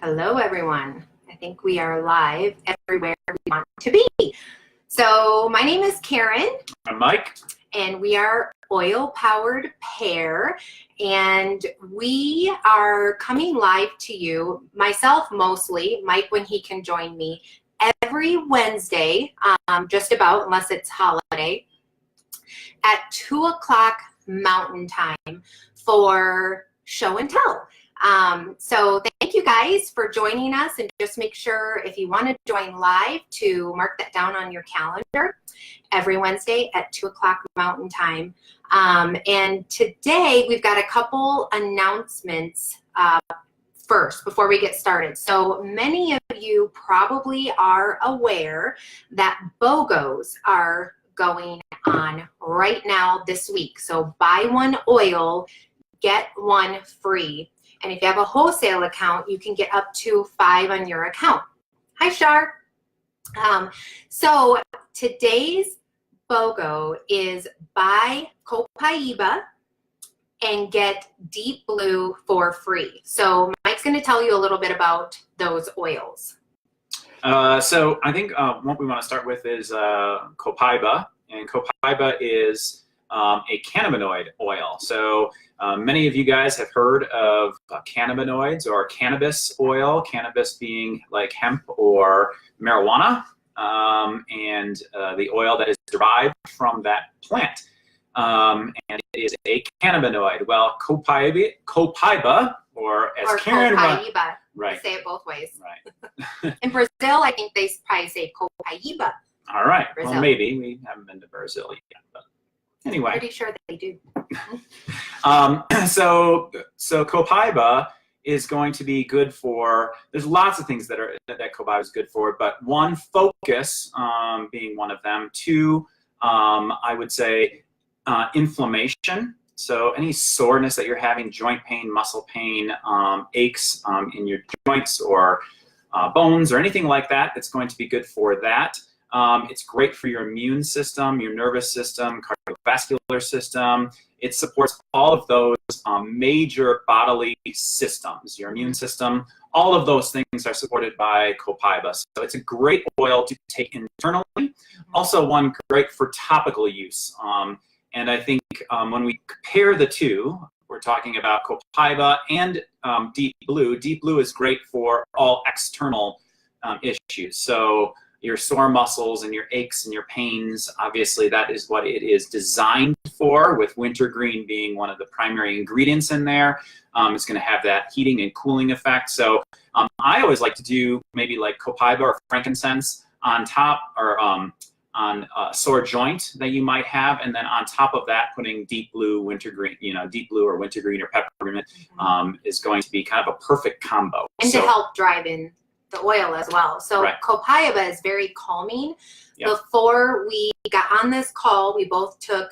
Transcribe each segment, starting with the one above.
Hello, everyone. I think we are live everywhere we want to be. So my name is Karen. I'm Mike. And we are Oil Powered Pair. And we are coming live to you, myself mostly, Mike when he can join me, every Wednesday, just about, unless it's holiday, at 2 o'clock Mountain Time for show and tell. So thank you guys for joining us, and just make sure if you want to join live to mark that down on your calendar every Wednesday at 2 o'clock Mountain Time. And today we've got a couple announcements first before we get started. So many of you probably are aware that BOGOs are going on right now this week. So buy one oil, get one free. And if you have a wholesale account, you can get up to 5 on your account. Hi, Shar. So today's BOGO is buy copaiba and get Deep Blue for free. So Mike's going to tell you a little bit about those oils. So I think what we want to start with is copaiba, and copaiba is a cannabinoid oil. So many of you guys have heard of cannabinoids or cannabis oil, cannabis being like hemp or marijuana, and the oil that is derived from that plant. And it is a cannabinoid. Well, copaiba, or as Karen... Copaiba. Right. They say it both ways. Right. In Brazil, I think they probably say copaiba. All right. Brazil. Well, maybe. We haven't been to Brazil yet, but anyway. I'm pretty sure they do. So copaiba is going to be good for, there's lots of things that copaiba is good for, but one, focus being one of them. Two, I would say inflammation. So any soreness that you're having, joint pain, muscle pain, aches in your joints or bones or anything like that, it's going to be good for that. It's great for your immune system, your nervous system, cardiovascular system. It supports all of those major bodily systems. Your immune system, all of those things are supported by copaiba. So it's a great oil to take internally. Also one great for topical use. And I think when we compare the two, we're talking about copaiba and Deep Blue. Deep Blue is great for all external issues. So your sore muscles and your aches and your pains, obviously that is what it is designed for, with wintergreen being one of the primary ingredients in there. It's going to have that heating and cooling effect. So I always like to do maybe like copaiba or frankincense on top, or on a sore joint that you might have, and then on top of that putting Deep Blue, wintergreen, Deep Blue or wintergreen or peppermint is going to be kind of a perfect combo. And to help drive in the oil as well. So right. Copaiba is very calming. Yep. Before we got on this call, we both took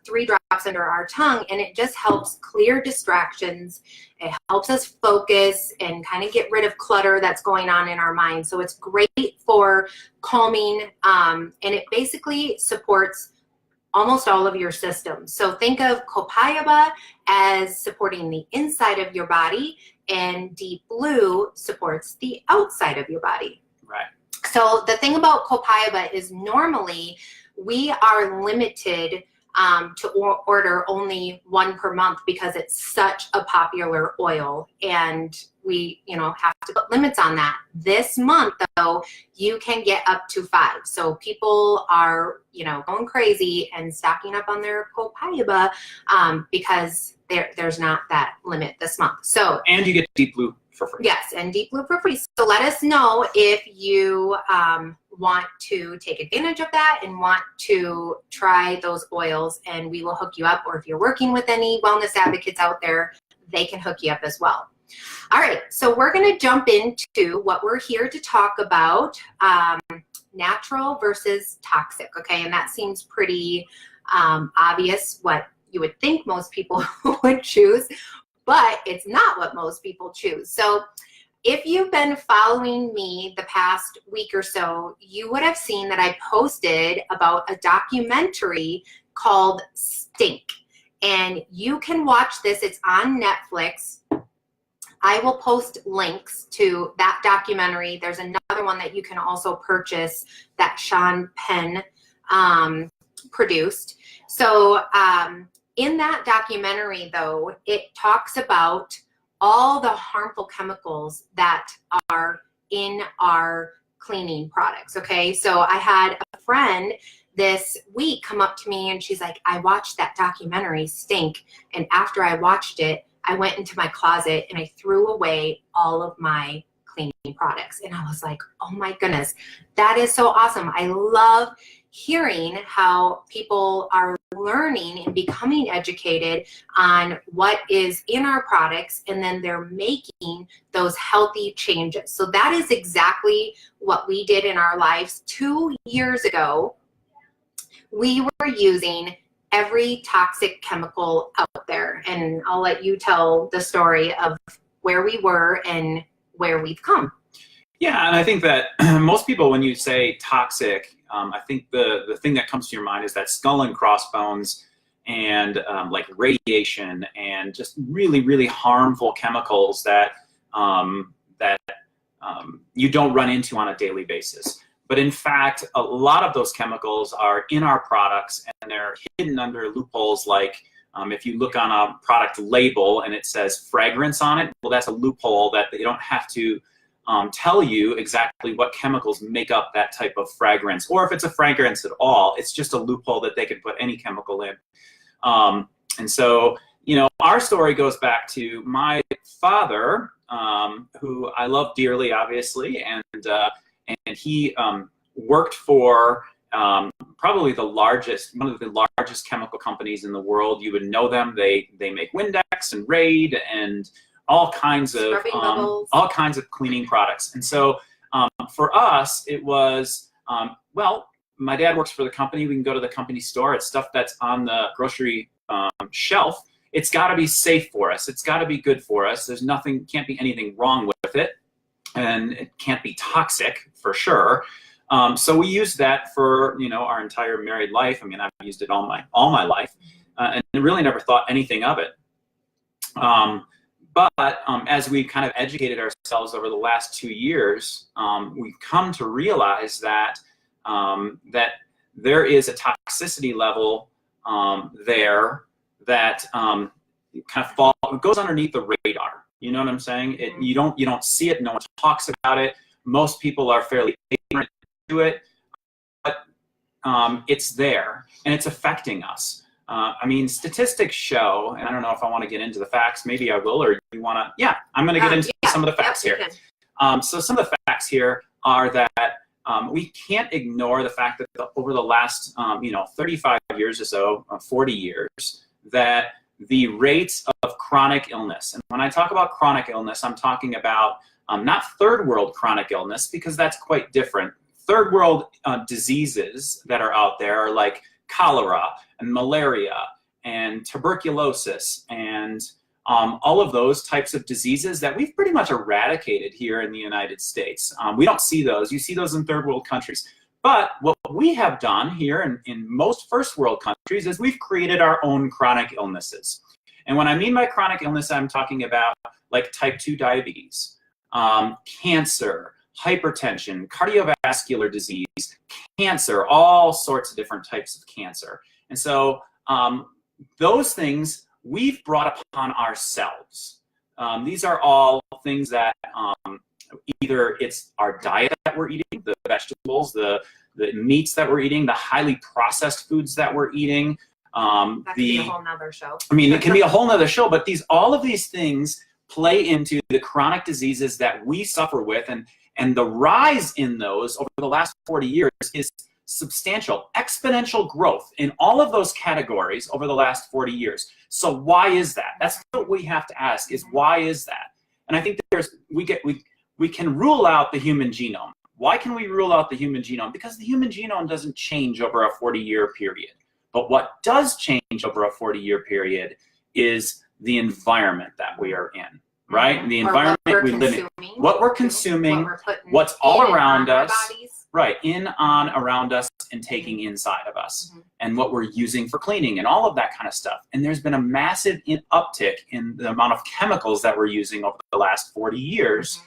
3 drops under our tongue, and it just helps clear distractions. It helps us focus and kind of get rid of clutter that's going on in our mind. So it's great for calming, and it basically supports almost all of your systems. So think of copaiba as supporting the inside of your body, and Deep Blue supports the outside of your body. Right. So the thing about copaiba is normally we are limited to order only 1 per month because it's such a popular oil, and we have to put limits on that. This month though, you can get up to 5. So people are going crazy and stocking up on their copaiba because there's not that limit this month. So, and you get Deep Blue for free. Yes, and Deep Blue for free. So let us know if you want to take advantage of that and want to try those oils, and we will hook you up. Or if you're working with any wellness advocates out there, they can hook you up as well. All right, so we're going to jump into what we're here to talk about, natural versus toxic, okay? And that seems pretty obvious what you would think most people would choose, but it's not what most people choose. So if you've been following me the past week or so, you would have seen that I posted about a documentary called Stink. And you can watch this. It's on Netflix. I will post links to that documentary. There's another one that you can also purchase that Sean Penn produced. So in that documentary, though, it talks about all the harmful chemicals that are in our cleaning products. Okay, so I had a friend this week come up to me and she's like, I watched that documentary, Stink, and after I watched it, I went into my closet and I threw away all of my cleaning products. And I was like, oh my goodness, that is so awesome. I love hearing how people are learning and becoming educated on what is in our products, and then they're making those healthy changes. So that is exactly what we did in our lives 2 years ago. We were using every toxic chemical out there, and I'll let you tell the story of where we were and where we've come. Yeah, and I think that most people, when you say toxic, I think the thing that comes to your mind is that skull and crossbones and like radiation and just really, really harmful chemicals that you don't run into on a daily basis. But in fact, a lot of those chemicals are in our products and they're hidden under loopholes like if you look on a product label and it says fragrance on it, well, that's a loophole that they don't have to tell you exactly what chemicals make up that type of fragrance. Or if it's a fragrance at all, it's just a loophole that they can put any chemical in. And so, you know, our story goes back to my father, who I love dearly, obviously, and he worked for probably one of the largest chemical companies in the world. You would know them. They make Windex and Raid and all kinds of cleaning products. And so for us, it was, well, my dad works for the company. We can go to the company store. It's stuff that's on the grocery shelf. It's got to be safe for us. It's got to be good for us. There's nothing, can't be anything wrong with it. And it can't be toxic for sure. So we used that for, you know, our entire married life. I mean, I've used it all my life, and really never thought anything of it. But as we kind of educated ourselves over the last 2 years, we've come to realize that that there is a toxicity level there that kind of goes underneath the radar. You know what I'm saying? You don't see it. No one talks about it. Most people are fairly ignorant to it, but it's there and it's affecting us. I mean, statistics show, and I don't know if I want to get into the facts. Maybe I will, or you want to? Yeah, I'm going to get into some of the facts here. So some of the facts here are that we can't ignore the fact that over the last 35 years or so, 40 years, that the rates of chronic illness, and when I talk about chronic illness, I'm talking about not third world chronic illness, because that's quite different. Third world diseases that are out there are like cholera and malaria and tuberculosis and all of those types of diseases that we've pretty much eradicated here in the United States. We don't see those. You see those in third world countries. But what we have done here in most first world countries is we've created our own chronic illnesses. And when I mean by chronic illness, I'm talking about like type 2 diabetes, cancer, hypertension, cardiovascular disease, cancer, all sorts of different types of cancer. And so those things we've brought upon ourselves. These are all things that either it's our diet that we're eating, the vegetables, the meats that we're eating, the highly processed foods that we're eating. That could be a whole nother show. I mean, it can be a whole nother show, but all of these things play into the chronic diseases that we suffer with, and the rise in those over the last 40 years is substantial, exponential growth in all of those categories over the last 40 years. So why is that? That's what we have to ask, is why is that? And I think we can rule out the human genome. Why can we rule out the human genome? Because the human genome doesn't change over a 40-year period. But what does change over a 40-year period is the environment that we are in, right? The environment we live in. What we're consuming, what's all around us. Right, in, on, around us, and taking inside of us, and what we're using for cleaning and all of that kind of stuff. And there's been a massive uptick in the amount of chemicals that we're using over the last 40 years,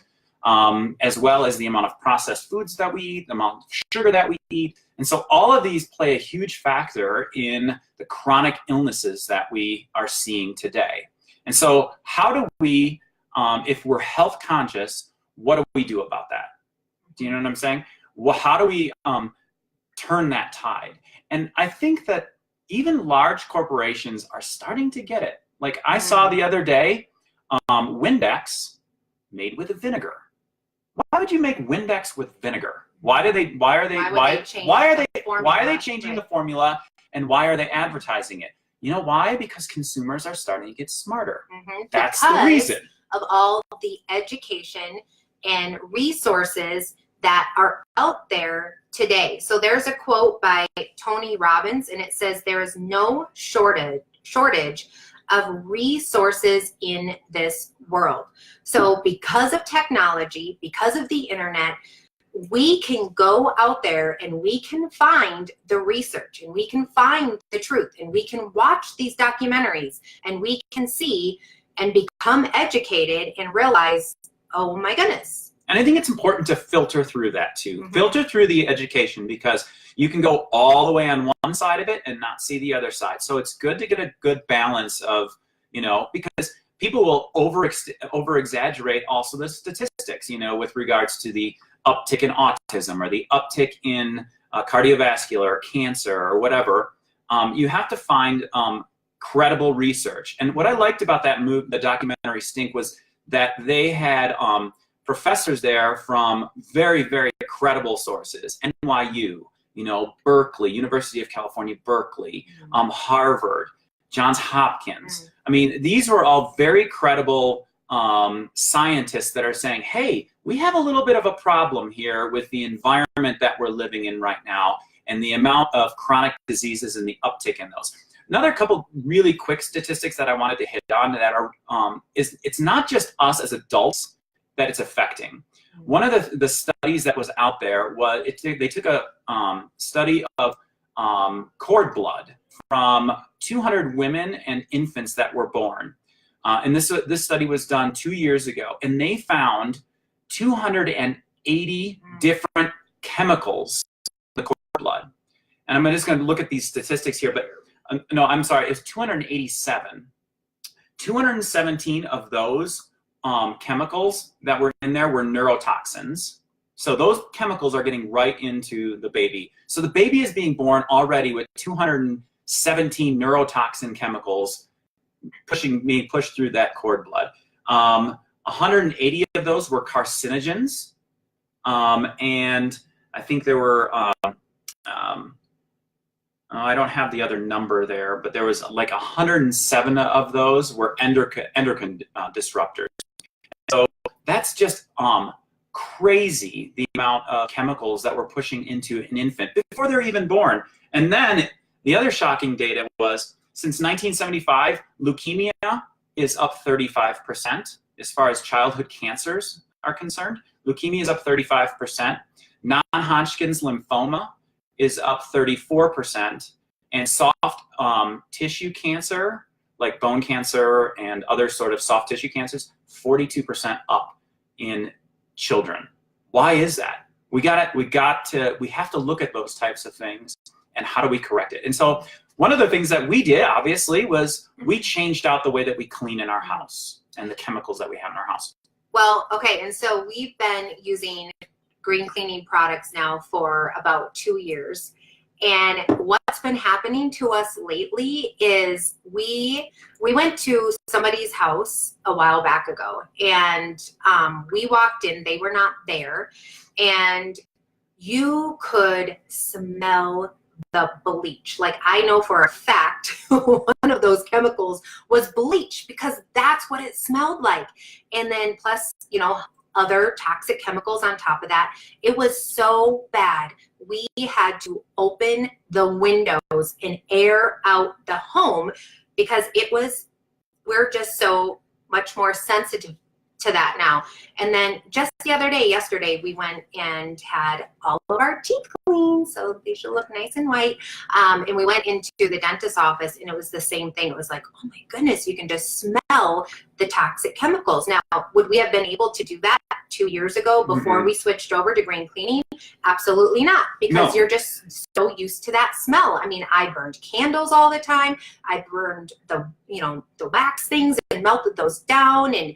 as well as the amount of processed foods that we eat, the amount of sugar that we eat. And so all of these play a huge factor in the chronic illnesses that we are seeing today. And so how do we, if we're health conscious, what do we do about that? Do you know what I'm saying? Well, how do we turn that tide? And I think that even large corporations are starting to get it. Like I saw the other day, Windex made with vinegar. Why would you make Windex with vinegar? Why are they changing the formula, and why are they advertising it? You know why? Because consumers are starting to get smarter. That's the reason. Of all the education and resources that are out there today. So there's a quote by Tony Robbins, and it says, there is no shortage of resources in this world. So because of technology, because of the internet, we can go out there and we can find the research, and we can find the truth, and we can watch these documentaries, and we can see and become educated and realize, oh my goodness. And I think it's important to filter through that too. Filter through the education, because you can go all the way on one side of it and not see the other side. So it's good to get a good balance of, you know, because people will over exaggerate also the statistics, you know, with regards to the uptick in autism or the uptick in cardiovascular cancer or whatever. You have to find credible research. And what I liked about that the documentary Stink, was that they had professors there from very, very credible sources. NYU, you know, Berkeley, University of California, Berkeley, Harvard, Johns Hopkins. I mean, these were all very credible scientists that are saying, hey, we have a little bit of a problem here with the environment that we're living in right now, and the amount of chronic diseases and the uptick in those. Another couple really quick statistics that I wanted to hit on that are, it's not just us as adults that it's affecting. One of the studies that was out there was, they took a study of cord blood from 200 women and infants that were born. And this study was done 2 years ago, and they found 280 different chemicals in the cord blood. And I'm just going to look at these statistics here, but no, I'm sorry, it's 287. 217 of those chemicals that were in there were neurotoxins. So those chemicals are getting right into the baby. So the baby is being born already with 217 neurotoxin chemicals being pushed through that cord blood. 180 of those were carcinogens, and I think there were I don't have the other number there, but there was like 107 of those were endocrine disruptors. So that's just crazy, the amount of chemicals that we're pushing into an infant before they're even born. And then the other shocking data was, since 1975, leukemia is up 35% as far as childhood cancers are concerned. Leukemia is up 35%. Non-Hodgkin's lymphoma is up 34%. And soft tissue cancer, like bone cancer and other sort of soft tissue cancers, 42% up in children. Why is that? We have to look at those types of things, and how do we correct it? And so one of the things that we did, obviously, was we changed out the way that we clean in our house and the chemicals that we have in our house. Well, okay, and so we've been using green cleaning products now for about 2 years. And what's been happening to us lately is we went to somebody's house a while back ago, and we walked in, they were not there, and you could smell the bleach. Like, I know for a fact one of those chemicals was bleach, because that's what it smelled like. And then plus, you know, other toxic chemicals on top of that. It was so bad. We had to open the windows and air out the home, because we're just so much more sensitive to that now. And then just the other day, yesterday, we went and had all of our teeth cleaned, so they should look nice and white. And we went into the dentist's office, and it was the same thing. It was like, oh my goodness, you can just smell the toxic chemicals. Now, would we have been able to do that 2 years ago before we switched over to green cleaning? Absolutely not, because you're just so used to that smell. I mean, I burned candles all the time. I burned the wax things and melted those down, and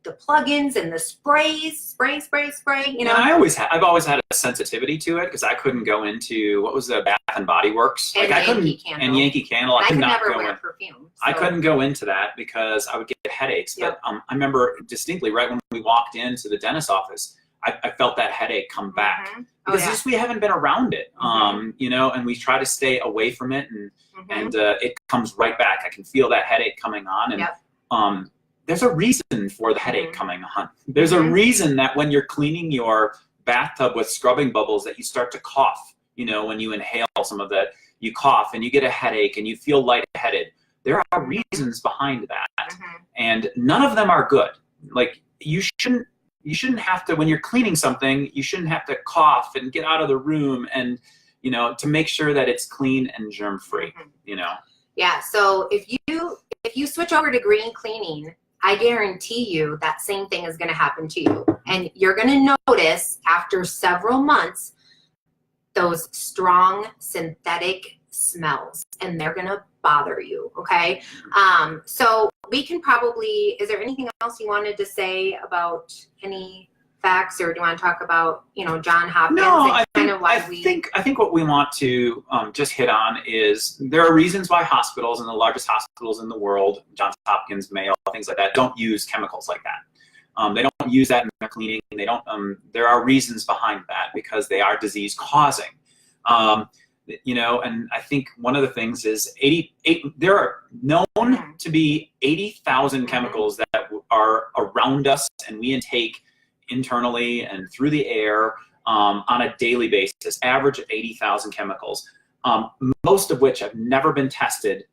the plugins and the spray, you know. And I've always had a sensitivity to it, because I couldn't go into, what was the Bath and Body Works? And like Yankee Candle. And Yankee Candle. I could never wear perfume. So. I couldn't go into that because I would get headaches. Yep. But I remember distinctly right when we walked into the dentist's office, I felt that headache come back. Because just we haven't been around it, and we try to stay away from it, and it comes right back. I can feel that headache coming on, and there's a reason for the headache coming on. There's a reason that when you're cleaning your bathtub with scrubbing bubbles that you start to cough. When you inhale some of that, you cough and you get a headache and you feel lightheaded. There are reasons behind that, and none of them are good. Like you shouldn't have to, when you're cleaning something, you shouldn't have to cough and get out of the room and, to make sure that it's clean and germ-free, Yeah, so if you switch over to green cleaning, I guarantee you that same thing is going to happen to you. And you're going to notice after several months those strong synthetic smells, and they're going to bother you, okay? So we can probably, is there anything else you wanted to say about any facts, or do you want to talk about, John Hopkins? No, I think what we want to just hit on is there are reasons why hospitals, and the largest hospitals in the world, Johns Hopkins, Mayo, things like that, don't use chemicals like that. They don't use that in their cleaning. They don't. There are reasons behind that, because they are disease causing. And I think one of the things is there are known to be 80,000 chemicals that are around us and we intake internally and through the air on a daily basis, average of 80,000 chemicals, most of which have never been tested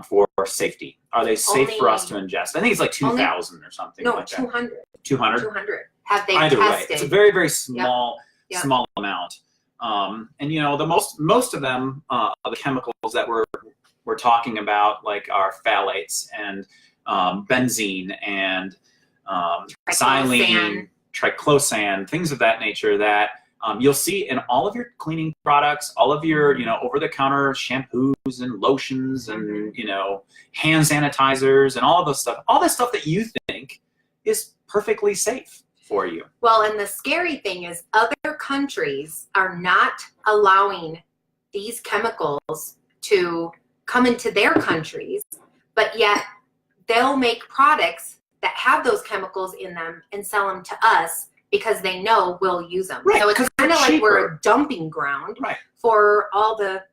for safety. Are they safe for us to ingest? I think it's like 2,000 or something like that. 200. 200? 200. Have they Either tested? Way. It's a very, very small amount. And most of them, the chemicals that we're talking about, like are phthalates and benzene and xylene, triclosan, things of that nature that you'll see in all of your cleaning products, all of your over-the-counter shampoos and lotions and hand sanitizers and all of this stuff that you think is perfectly safe for you. Well, and the scary thing is other countries are not allowing these chemicals to come into their countries, but yet they'll make products that have those chemicals in them and sell them to us because they know we'll use them. Right, so it's kind of like we're a dumping ground for all the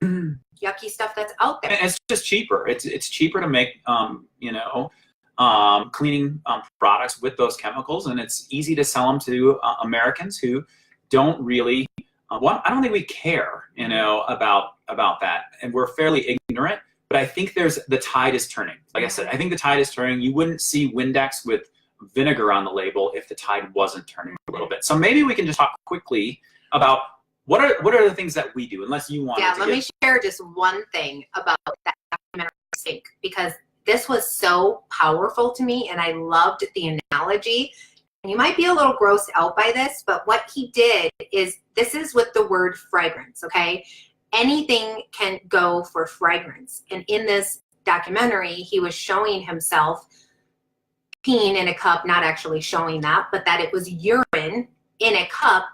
yucky stuff that's out there. And it's just cheaper. It's cheaper to make cleaning products with those chemicals, and it's easy to sell them to Americans who don't really I don't think we care about that, and we're fairly ignorant. But I think the tide is turning. Like I said, I think the tide is turning. You wouldn't see Windex with vinegar on the label if the tide wasn't turning a little bit. So maybe we can just talk quickly about what are the things that we do, unless you want. Yeah, let me share just one thing about that documentary sink, because this was so powerful to me, and I loved the analogy. And you might be a little grossed out by this, but what he did is, this is with the word fragrance, okay? Anything can go for fragrance. And in this documentary, he was showing himself peeing in a cup, not actually showing that, but that it was urine in a cup,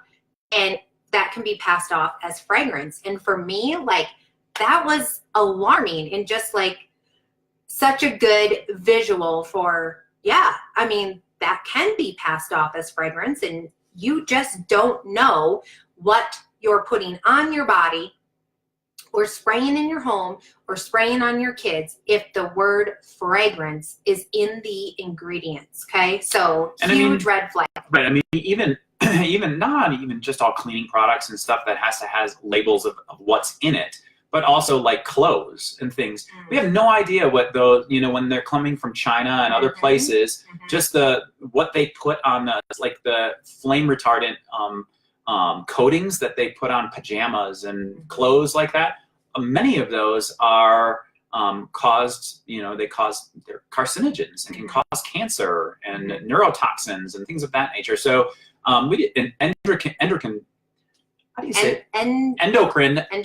and that can be passed off as fragrance. And for me, like, that was alarming, and just like such a good visual for, I mean, that can be passed off as fragrance, and you just don't know what you're putting on your body or spraying in your home or spraying on your kids if the word fragrance is in the ingredients, okay? So huge red flag. Right, I mean, even not even just all cleaning products and stuff that has labels of what's in it, but also like clothes and things. We have no idea what those, you know, when they're coming from China and other places, just what they put on the, like the flame retardant coatings that they put on pajamas and clothes like that. Many of those are caused, you know, they're carcinogens and can cause cancer and neurotoxins and things of that nature. So we did an endocrine, how do you say it? Endocrine. I'm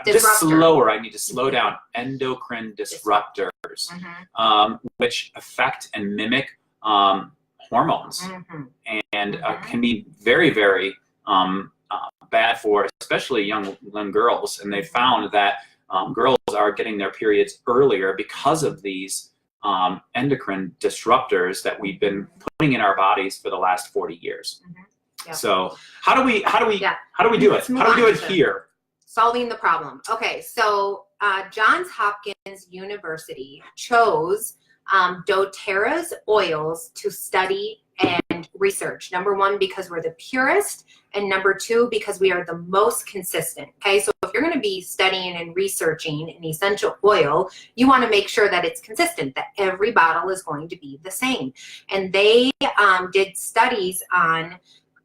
just slower. I need to slow down. Endocrine disruptors, which affect and mimic hormones, and can be very, very bad for especially young girls. And they found that girls are getting their periods earlier because of these endocrine disruptors that we've been putting in our bodies for the last 40 years. So how do we do it? How do we do it here? Solving the problem. Okay, so Johns Hopkins University chose doTERRA's oils to study and research. Number one, because we're the purest, and number two, because we are the most consistent. Okay, so if you're going to be studying and researching an essential oil, you want to make sure that it's consistent, that every bottle is going to be the same. And they did studies on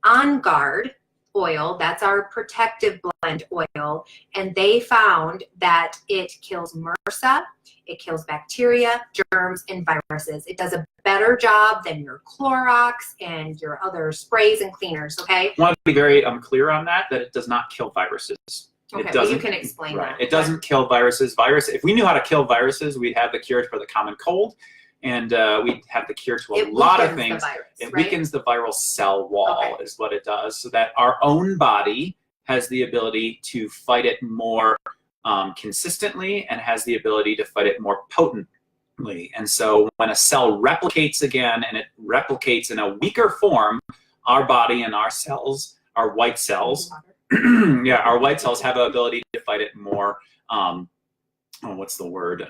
On Guard oil, that's our protective blend oil, and they found that it kills MRSA, it kills bacteria, germs, and viruses. It does a better job than your Clorox and your other sprays and cleaners, okay? I want to be very clear on that it does not kill viruses. Okay, it doesn't, well, you can explain that. It doesn't kill viruses. If we knew how to kill viruses, we'd have the cure for the common cold, and we'd have the cure to a lot of things. It weakens the viral cell wall, is what it does, so that our own body has the ability to fight it more consistently and has the ability to fight it more potently. And so when a cell replicates again, and it replicates in a weaker form, our body and our cells, our white cells, our white cells have the ability to fight it more, what's the word?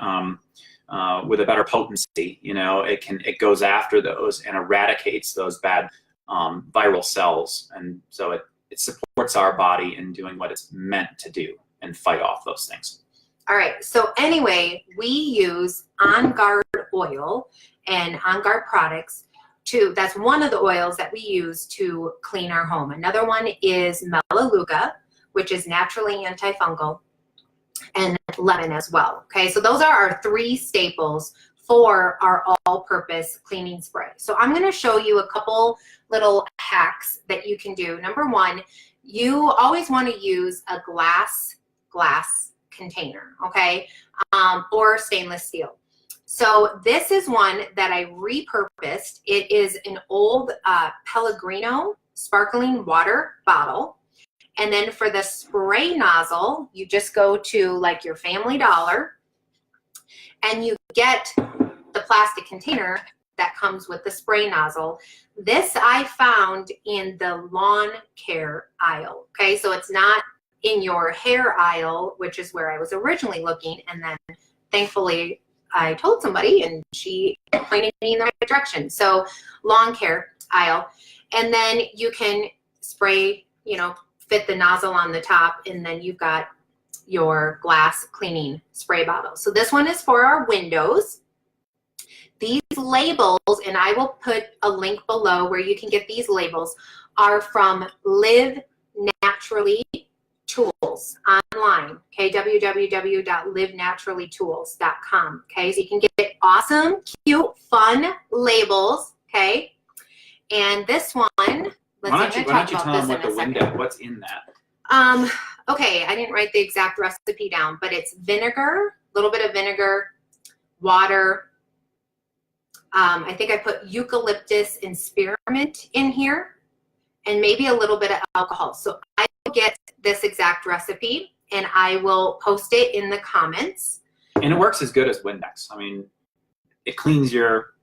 With a better potency. You know, it goes after those and eradicates those bad viral cells, and so it supports our body in doing what it's meant to do and fight off those things. All right, so anyway, we use On Guard oil and On Guard products that's one of the oils that we use to clean our home. Another one is Melaleuca, which is naturally antifungal, and lemon as well. Okay, so those are our three staples for our all-purpose cleaning spray. So I'm going to show you a couple little hacks that you can do. Number one, you always want to use a glass container, okay, or stainless steel. So this is one that I repurposed. It is an old Pellegrino sparkling water bottle. And then for the spray nozzle, you just go to like your Family Dollar and you get the plastic container that comes with the spray nozzle. This I found in the lawn care aisle. Okay, so it's not in your hair aisle, which is where I was originally looking. And then thankfully I told somebody and she pointed me in the right direction. So lawn care aisle. And then you can spray, you know, fit the nozzle on the top, and then you've got your glass cleaning spray bottle. So this one is for our windows. These labels, and I will put a link below where you can get these labels, are from Live Naturally Tools online, okay, www.livenaturallytools.com, okay, so you can get awesome, cute, fun labels, okay, and this one, why don't you tell them what the window, what's in that? Okay, I didn't write the exact recipe down, but it's vinegar, a little bit of vinegar, water. I think I put eucalyptus and spearmint in here, and maybe a little bit of alcohol. So I will get this exact recipe, and I will post it in the comments. And it works as good as Windex. I mean, it cleans your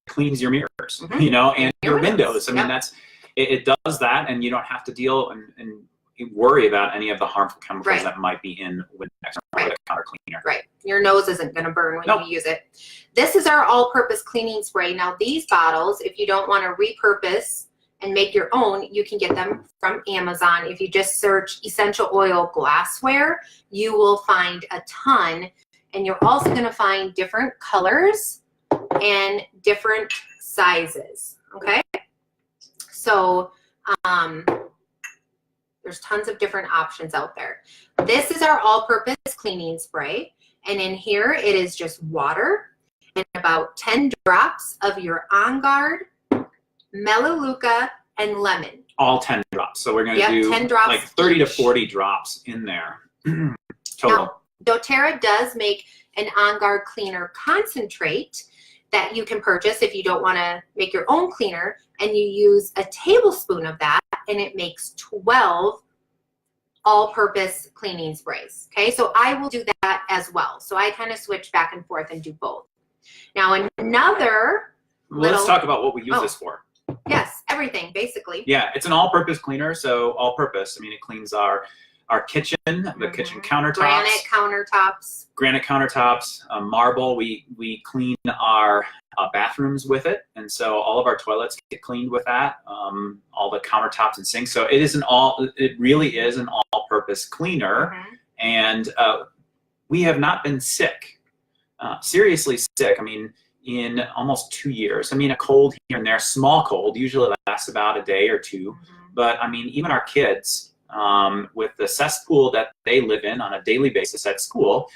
mirrors, you know, and your windows. I mean, it does that, and you don't have to deal and worry about any of the harmful chemicals that might be in Windex or the counter cleaner. Right. Your nose isn't going to burn when you use it. This is our all-purpose cleaning spray. Now, these bottles, if you don't want to repurpose and make your own, you can get them from Amazon. If you just search essential oil glassware, you will find a ton. And you're also going to find different colors and different sizes. Okay. So there's tons of different options out there. This is our all-purpose cleaning spray. And in here, it is just water and about 10 drops of your On Guard, Melaleuca, and lemon. All 10 drops. So we're going to do 10 drops like 30 to each. 40 drops in there total. Now, doTERRA does make an On Guard cleaner concentrate that you can purchase if you don't want to make your own cleaner, and you use a tablespoon of that, and it makes 12 all-purpose cleaning sprays. Okay, so I will do that as well. So I kind of switch back and forth and do both. Now another Let's talk about what we use this for. Yes, everything basically. Yeah, it's an all-purpose cleaner. So all-purpose, I mean, it cleans our kitchen, the kitchen countertops, granite countertops, marble. We clean our bathrooms with it, and so all of our toilets get cleaned with that. All the countertops and sinks. So it really is an all-purpose cleaner, and we have not been sick, seriously sick. I mean, in almost 2 years. I mean, a cold here and there, small cold, usually lasts about a day or two. But I mean, even our kids, with the cesspool that they live in on a daily basis at school,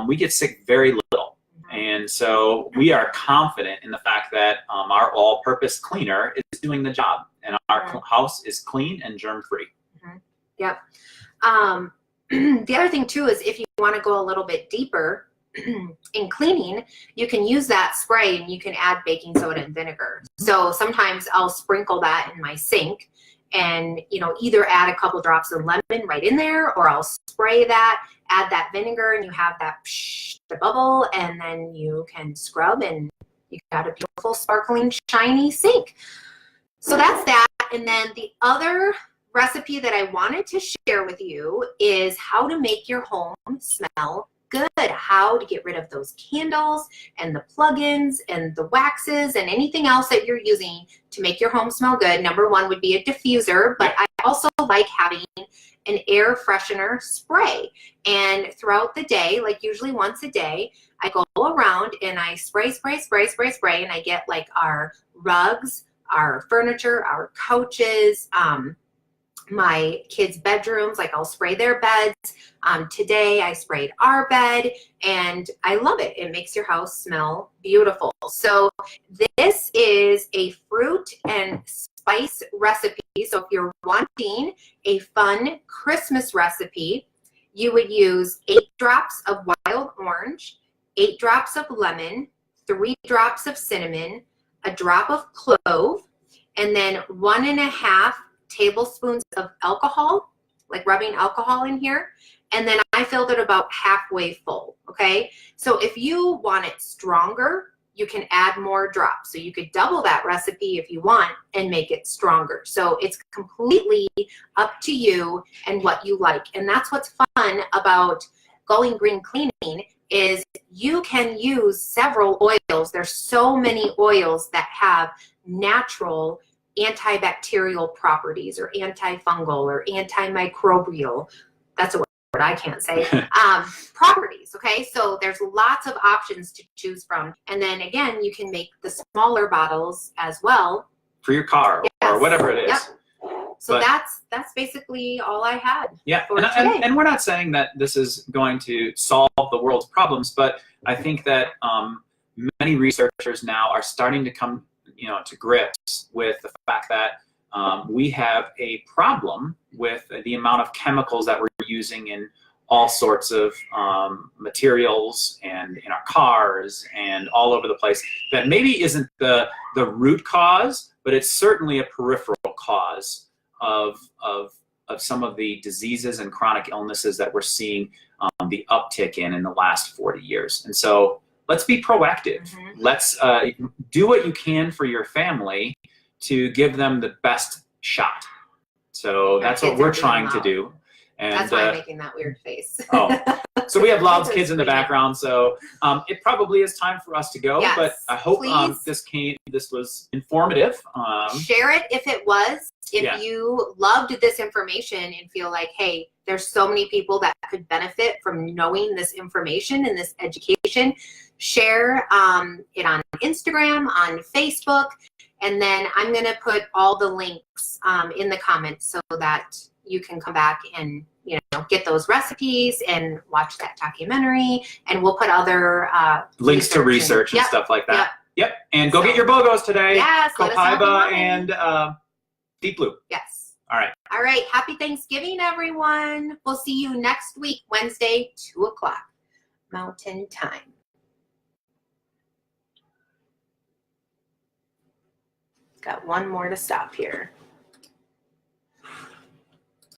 we get sick very little. And so we are confident in the fact that our all-purpose cleaner is doing the job, and our house is clean and germ-free. Yep. The other thing too is if you want to go a little bit deeper in cleaning, you can use that spray and you can add baking soda and vinegar. So sometimes I'll sprinkle that in my sink and, you know, either add a couple drops of lemon right in there, or I'll spray that, add that vinegar, and you have that the bubble, and then you can scrub and you got a beautiful sparkling shiny sink. So that's that. And then the other recipe that I wanted to share with you is how to make your home smell good, how to get rid of those candles and the plugins and the waxes and anything else that you're using to make your home smell good. Number one would be a diffuser, but I also like having an air freshener spray. And throughout the day, like usually once a day, I go around and I spray, and I get like our rugs, our furniture, our couches, my kids' bedrooms, like I'll spray their beds. Today I sprayed our bed, and I love it. It makes your house smell beautiful. So this is a fruit and spice recipe. So if you're wanting a fun Christmas recipe, you would use 8 drops of wild orange, 8 drops of lemon, 3 drops of cinnamon, a drop of clove, and then 1.5 tablespoons of alcohol, like rubbing alcohol in here. And then I filled it about halfway full, okay? So if you want it stronger, you can add more drops. So you could double that recipe if you want and make it stronger. So it's completely up to you and what you like. And that's what's fun about going green cleaning is you can use several oils. There's so many oils that have natural antibacterial properties or antifungal or antimicrobial, that's a word I can't say, properties, okay? So there's lots of options to choose from. And then again, you can make the smaller bottles as well. For your car or whatever it is. Yep. So that's basically all I had. Yeah, for today. And we're not saying that this is going to solve the world's problems, but I think that many researchers now are starting to come to grips with the fact that we have a problem with the amount of chemicals that we're using in all sorts of materials and in our cars and all over the place that maybe isn't the root cause, but it's certainly a peripheral cause of some of the diseases and chronic illnesses that we're seeing the uptick in the last 40 years. And so let's be proactive. Let's do what you can for your family to give them the best shot. So that's what we're trying to do. And that's why I'm making that weird face. Oh, so we have loud Kids are kids in the screaming. background, so it probably is time for us to go. Yes, but I hope please. this was informative. Share it if it was. If Yeah. you loved this information and feel like, hey, there's so many people that could benefit from knowing this information and this education, share it on Instagram, on Facebook, and then I'm going to put all the links in the comments so that you can come back and get those recipes and watch that documentary, and we'll put other links to research and yep, stuff like that. Yep. And go get your BOGOs today. Yes, Copaiba and Deep Blue. Yes. All right. All right. Happy Thanksgiving, everyone. We'll see you next week, Wednesday, 2 o'clock Mountain Time. Got one more to stop here.